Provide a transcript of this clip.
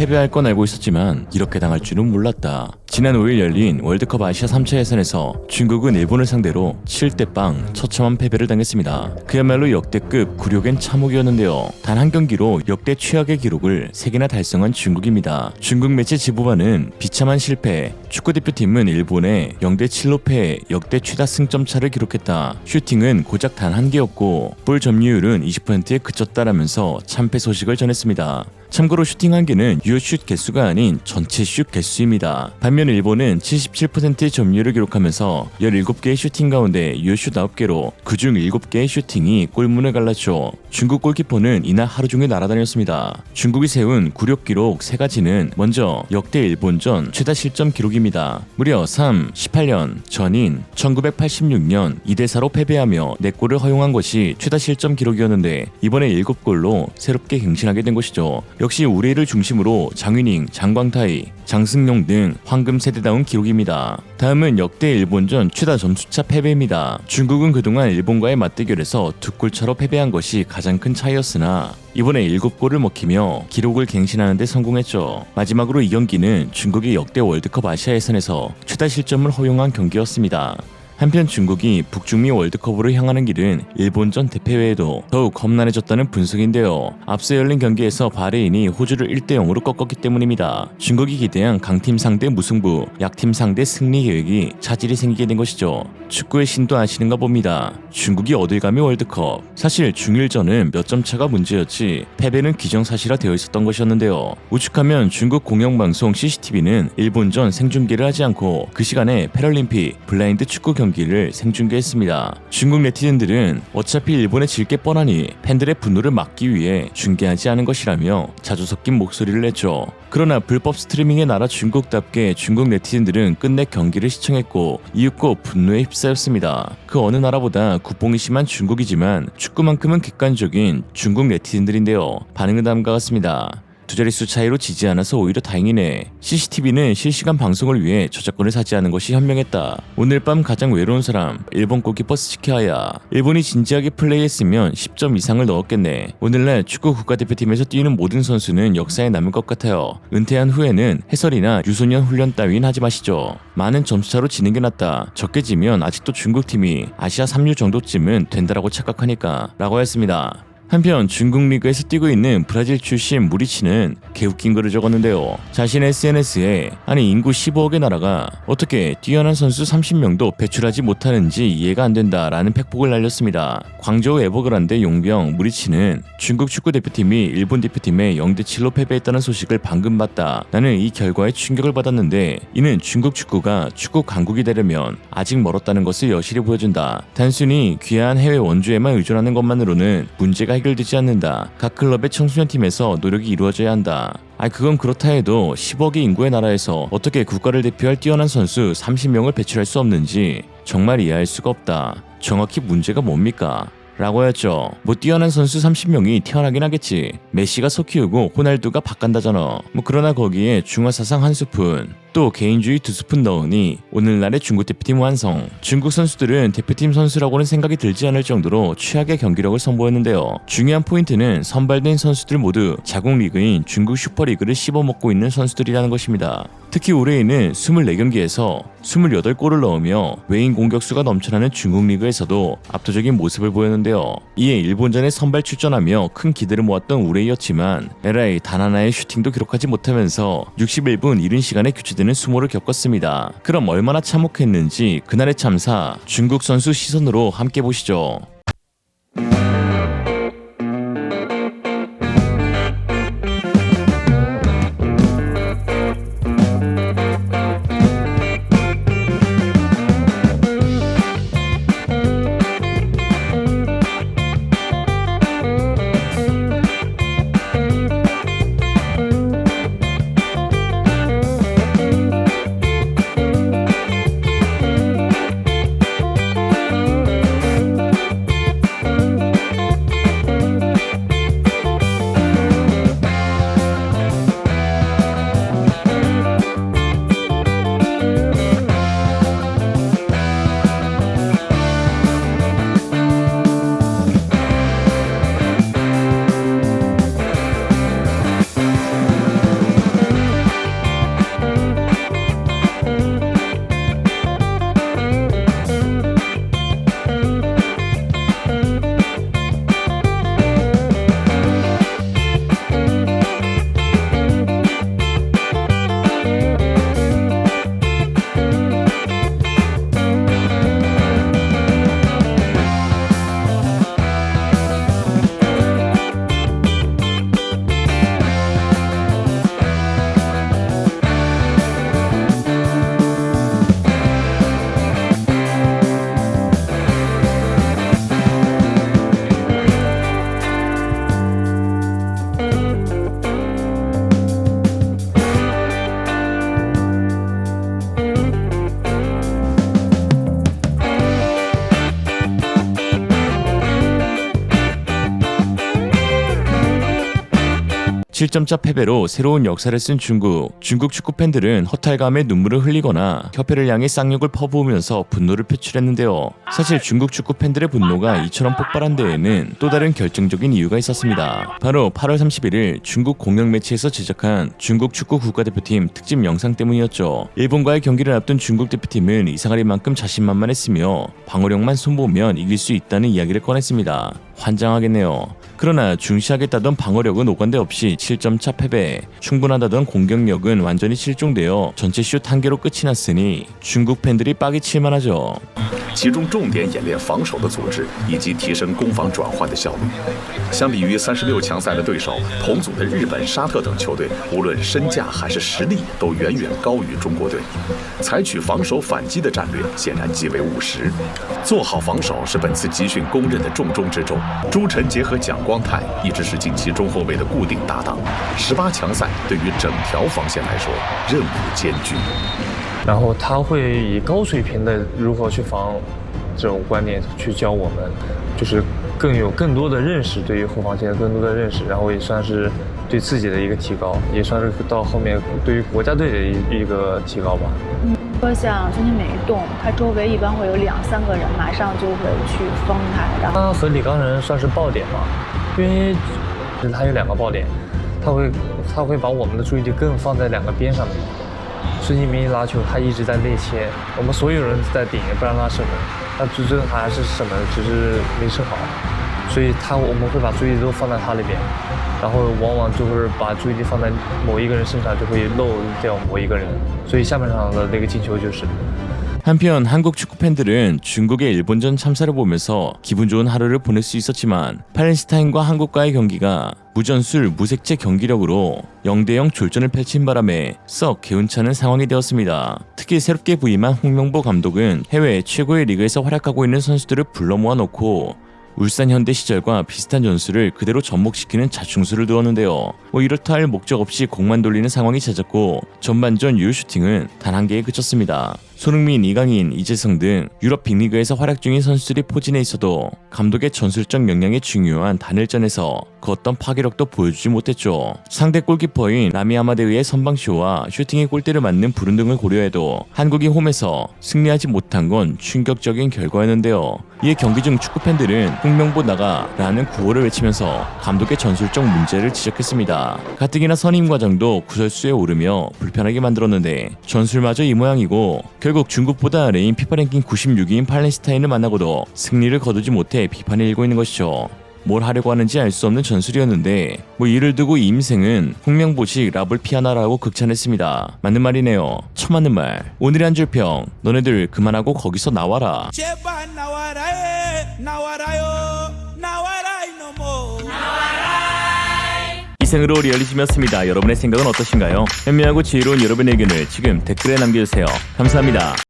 패배할 건 알고 있었지만 이렇게 당할 줄은 몰랐다. 지난 5일 열린 월드컵 아시아 3차 예선에서 중국은 일본을 상대로 7대0 처참한 패배를 당했습니다. 그야말로 역대급 굴욕엔 참혹이었는데요. 단 한 경기로 역대 최악의 기록을 3개나 달성한 중국입니다. 중국 매체 지보바는 비참한 실패, 축구대표팀은 일본에 0대7로 패해 역대 최다 승점차를 기록했다. 슈팅은 고작 단 1개였고 볼 점유율은 20%에 그쳤다라면서 참패 소식을 전했습니다. 참고로 슈팅 한 개는 유효 슛 개수가 아닌 전체 슛 개수입니다. 반면 일본은 77%의 점유율을 기록하면서 17개의 슈팅 가운데 유효 슛 9개로 그중 7개의 슈팅이 골문을 갈랐죠. 중국 골키퍼는 이날 하루 종일 날아다녔습니다. 중국이 세운 굴욕 기록 3가지는 먼저 역대 일본전 최다 실점 기록입니다. 무려 18년 전인 1986년 2대4로 패배하며 4골을 허용한 것이 최다 실점 기록이었는데 이번에 7골로 새롭게 갱신하게 된 것이죠. 역시 우레이를 중심으로 장윤잉, 장광타이, 장승용 등 황금 세대다운 기록입니다. 다음은 역대 일본전 최다 점수차 패배입니다. 중국은 그동안 일본과의 맞대결에서 2골차로 패배한 것이 가장 큰 차이였으나 이번에 7골을 먹히며 기록을 갱신하는 데 성공했죠. 마지막으로 이 경기는 중국이 역대 월드컵 아시아 예선에서 최다 실점을 허용한 경기였습니다. 한편 중국이 북중미 월드컵으로 향하는 길은 일본전 대패외에도 더욱 험난해졌다는 분석인데요. 앞서 열린 경기에서 바레인이 호주를 1대0으로 꺾었기 때문입니다. 중국이 기대한 강팀 상대 무승부, 약팀 상대 승리 계획이 차질이 생기게 된 것이죠. 축구의 신도 아시는가 봅니다. 중국이 어딜 감히 월드컵. 사실 중일전은 몇 점 차가 문제였지 패배는 기정사실화 되어 있었던 것이었는데요. 오죽하면 중국 공영방송 CCTV는 일본전 생중계를 하지 않고 그 시간에 패럴림픽 블라인드 축구 경기를 생중계했습니다. 중국 네티즌들은 어차피 일본에 질 게 뻔하니 팬들의 분노를 막기 위해 중계하지 않은 것이라며 자주 섞인 목소리를 냈죠. 그러나 불법 스트리밍의 나라 중국답게 중국 네티즌들은 끝내 경기를 시청했고 이윽고 분노에 휩싸였습니다. 그 어느 나라보다 국뽕이 심한 중국이지만 축구만큼은 객관적인 중국 네티즌들인데요. 반응은 다음과 같습니다. 2자릿수 차이로 지지 않아서 오히려 다행이네. CCTV는 실시간 방송을 위해 저작권을 사지 않은 것이 현명했다. 오늘 밤 가장 외로운 사람 일본 골키퍼 스치키하야. 일본이 진지하게 플레이했으면 10점 이상을 넣었겠네. 오늘날 축구 국가대표팀에서 뛰는 모든 선수는 역사에 남을 것 같아요. 은퇴한 후에는 해설이나 유소년 훈련 따윈 하지 마시죠. 많은 점수차로 지는 게 낫다. 적게 지면 아직도 중국팀이 아시아 3류 정도쯤은 된다라고 착각하니까 라고 했습니다. 한편 중국 리그에서 뛰고 있는 브라질 출신 무리치는 개웃긴 글을 적었는데요. 자신의 SNS에 아니 인구 15억의 나라가 어떻게 뛰어난 선수 30명도 배출하지 못하는지 이해가 안 된다라는 팩폭을 날렸습니다. 광저우 에버그란데 용병 무리치는 중국 축구대표팀이 일본 대표팀에 0대7로 패배했다는 소식을 방금 봤다. 나는 이 결과에 충격을 받았는데 이는 중국 축구가 축구 강국이 되려면 아직 멀었다는 것을 여실히 보여준다. 단순히 귀한 해외 원주에만 의존하는 것만으로는 문제가 해결되지 않는다. 각 클럽의 청소년팀에서 노력이 이루어져야 한다. 그건 그렇다 해도 10억의 인구의 나라에서 어떻게 국가를 대표할 뛰어난 선수 30명을 배출할 수 없는지 정말 이해할 수가 없다. 정확히 문제가 뭡니까? 라고 했죠. 뛰어난 선수 30명이 태어나긴 하겠지. 메시가 소 키우고 호날두가 밥 간다잖아. 그러나 거기에 중화사상 한 스푼 또 개인주의 2스푼 넣으니 오늘날의 중국 대표팀 완성. 중국 선수들은 대표팀 선수라고는 생각이 들지 않을 정도로 최악의 경기력을 선보였는데요. 중요한 포인트는 선발된 선수들 모두 자국 리그인 중국 슈퍼리그를 씹어먹고 있는 선수들이라는 것입니다. 특히 올해에는 24경기에서 28골을 넣으며 외인 공격수가 넘쳐나는 중국 리그에서도 압도적인 모습을 보였는데요. 이에 일본전에 선발 출전하며 큰 기대를 모았던 우레이였지만 에라이 단 하나의 슈팅도 기록하지 못하면서 61분 이른 시간에 교체되는 수모를 겪었습니다. 그럼 얼마나 참혹했는지 그날의 참사 중국 선수 시선으로 함께 보시죠. 7점차 패배로 새로운 역사를 쓴 중국 축구 팬들은 허탈감에 눈물을 흘리거나 협회를 향해 쌍욕을 퍼부으면서 분노를 표출했는데요. 사실 중국 축구 팬들의 분노가 이처럼 폭발한 데에는 또 다른 결정적인 이유가 있었습니다. 바로 8월 31일 중국 공영 매체에서 제작한 중국 축구 국가대표팀 특집 영상 때문이었죠. 일본과의 경기를 앞둔 중국 대표팀은 이상할 만큼 자신만만했으며 방어력만 손보면 이길 수 있다는 이야기를 꺼냈습니다. 환장하겠네요. 그러나 중시하겠다던 방어력은 오간데 없이 7점차 패배, 충분하다던 공격력은 완전히 실종되어 전체 슛 한 개로 끝이 났으니 중국 팬들이 빡이 칠만하죠. 其中重点演练防守的组织以及提升攻防转换的效率。相比于36强赛的对手，同组的日本、沙特等球队，无论身价还是实力都远远高于中国队。采取防守反击的战略显然极为务实。做好防守是本次集训公认的重中之重。朱晨杰和蒋光太一直是近期中后卫的固定搭档。18强赛对于整条防线来说，任务艰巨。 然后他会以高水平的如何去防这种观念去教我们，就是更多的认识，对于后防线更多的认识，然后也算是对自己的一个提高，也算是到后面对于国家队的一个提高吧。说像孙兴慜一动，他周围一般会有2、3个人，马上就会去封他，然后他和李刚仁算是爆点嘛，因为他有2个爆点，他会把我们的注意力更放在2个边上面。 孙兴民拉球，他一直在内切，我们所有人在顶，不让他射门，他最后他还是射门，只是没射好，所以我们会把注意力都放在他那边，然后往往就会把注意力放在某一个人身上，就会漏掉某一个人，所以下半场的那个进球就是。 한편 한국 축구 팬들은 중국의 일본전 참사를 보면서 기분 좋은 하루를 보낼 수 있었지만 팔레스타인과 한국과의 경기가 무전술 무색체 경기력으로 0대0 졸전을 펼친 바람에 썩 개운찮은 상황이 되었습니다. 특히 새롭게 부임한 홍명보 감독은 해외 최고의 리그에서 활약하고 있는 선수들을 불러 모아놓고 울산 현대 시절과 비슷한 전술을 그대로 접목시키는 자충수를 두었는데요. 이렇다 할 목적 없이 공만 돌리는 상황이 잦았고 전반전 유효 슈팅은 단 1개에 그쳤습니다. 손흥민, 이강인, 이재성 등 유럽 빅리그에서 활약 중인 선수들이 포진해 있어도 감독의 전술적 역량이 중요한 단일전에서 그 어떤 파괴력도 보여주지 못했죠. 상대 골키퍼인 라미 아마데우의 선방쇼와 슈팅의 골대를 맞는 불운 등을 고려해도 한국이 홈에서 승리하지 못한 건 충격적인 결과였는데요. 이에 경기 중 축구팬들은 홍명보 나가 라는 구호를 외치면서 감독의 전술적 문제를 지적했습니다. 가뜩이나 선임 과정도 구설수에 오르며 불편하게 만들었는데 전술마저 이 모양이고 결국 중국보다 아래인 피파 랭킹 96위인 팔레스타인을 만나고도 승리를 거두지 못해 비판이 일고 있는 것이죠. 뭘 하려고 하는지 알 수 없는 전술이었는데 이를 두고 이 임생은 홍명보식 라블 피아나라고 극찬했습니다. 맞는 말이네요. 처맞는 말. 오늘의 한 줄 평. 너네들 그만하고 거기서 나와라. 제발 나와라 나와라요 나와라 이놈아 이생으로 리얼리즘이었습니다. 여러분의 생각은 어떠신가요? 현명하고 지혜로운 여러분의 의견을 지금 댓글에 남겨주세요. 감사합니다.